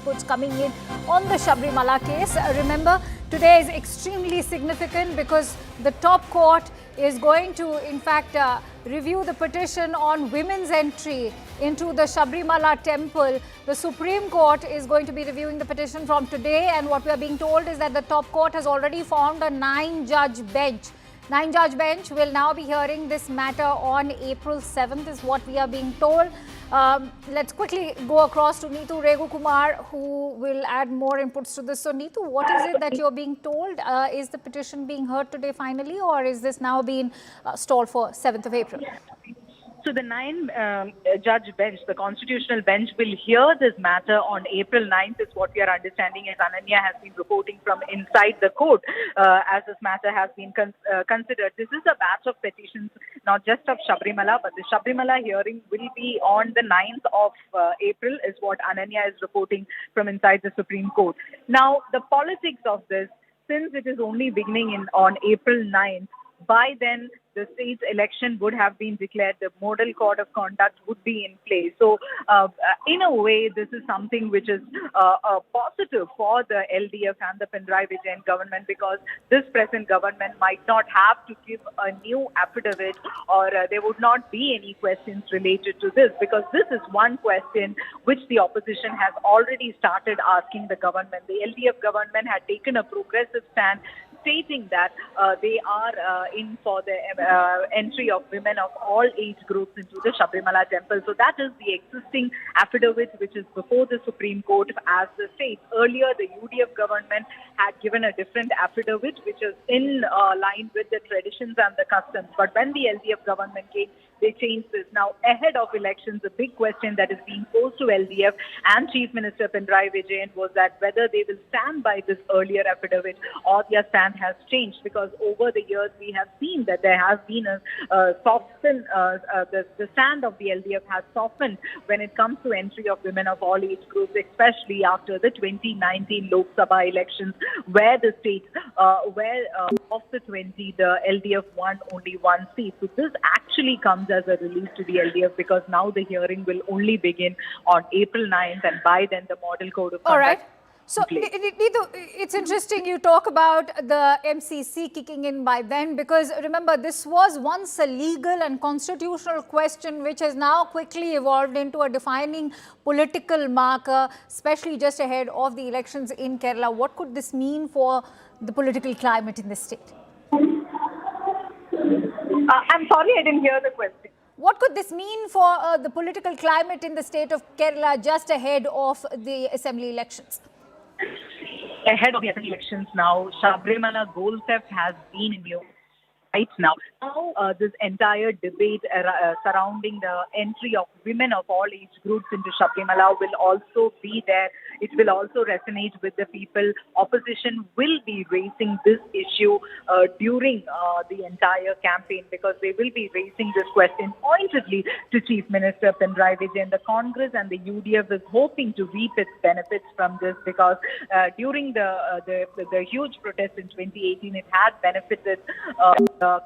inputs coming in on the Sabrimala case. Remember, today is extremely significant because the top court is going to, in fact, review the petition on women's entry into the Sabrimala temple. The Supreme Court is going to be reviewing the petition from today, and what we are being told is that the top court has already formed a 9-judge bench. 9-judge bench will now be hearing this matter on April 7th is what we are being told. Let's quickly go across to Neetu Regukumar, who will add more inputs to this. So Neetu, what is it that you're being told? Is the petition being heard today finally, or is this now being stalled for 7th of April? So the 9-judge bench, the constitutional bench, will hear this matter on April 9th is what we are understanding, as Ananya has been reporting from inside the court as this matter has been considered. This is a batch of petitions, not just of Sabrimala, but the Sabrimala hearing will be on the 9th of April is what Ananya is reporting from inside the Supreme Court. Now, the politics of this, since it is only beginning on April 9th, by then, the state's election would have been declared. The model code of conduct would be in place. So, in a way, this is something which is positive for the LDF and the Pinarayi Vijayan government, because this present government might not have to give a new affidavit, or there would not be any questions related to this, because this is one question which the opposition has already started asking the government. The LDF government had taken a progressive stand, stating that they are in for the entry of women of all age groups into the Sabrimala temple. So that is the existing affidavit which is before the Supreme Court as the state. Earlier, the UDF government had given a different affidavit which is in line with the traditions and the customs. But when the LDF government came, they changed this. Now, ahead of elections, the big question that is being posed to LDF and Chief Minister Pinarayi Vijayan was that whether they will stand by this earlier affidavit or their stand has changed, because over the years we have seen that there has been a soften, the stand of the LDF has softened when it comes to entry of women of all age groups, especially after the 2019 Lok Sabha elections, where the state, of the 20, the LDF won only one seat. So this actually comes as a relief to the LDF, because now the hearing will only begin on April 9th, and by then the model code of conduct. All right. So, Neetu, it's interesting you talk about the MCC kicking in by then, because remember, this was once a legal and constitutional question which has now quickly evolved into a defining political marker, especially just ahead of the elections in Kerala. What could this mean for the political climate in the state? I'm sorry, I didn't hear the question. What could this mean for the political climate in the state of Kerala just ahead of the assembly elections? Ahead of the elections now, Sabrimala gold theft has been in view right now. Now, this entire debate surrounding the entry of women of all age groups into Sabrimala will also be there. It will also resonate with the people. Opposition will be raising this issue during the entire campaign, because they will be raising this question pointedly to Chief Minister Pinarayi Vijayan. The Congress and the UDF is hoping to reap its benefits from this, because during the huge protest in 2018, it had benefited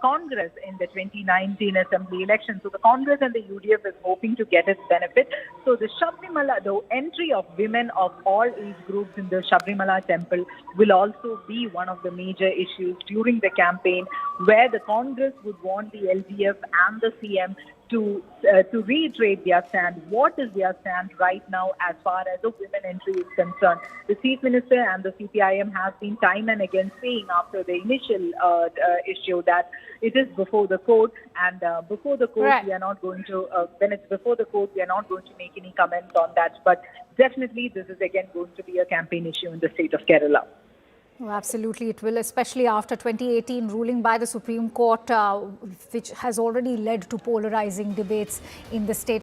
Congress in the 2019 assembly election. So the Congress and the UDF is hoping to get its benefit. So the Sabrimala, the entry of women of all age groups in the Sabrimala temple will also be one of the major issues during the campaign, where the Congress would want the LDF and the CM to reiterate their stand. What is their stand right now as far as the women entry is concerned? The Chief Minister and the CPIM have been time and again saying after the initial issue that it is before the court, and before the court, right, we are not going to, when it's before the court, we are not going to make any comments on that. But definitely this is again going to be a campaign issue in the state of Kerala. Oh, absolutely, it will, especially after 2018 ruling by the Supreme Court, which has already led to polarizing debates in the state.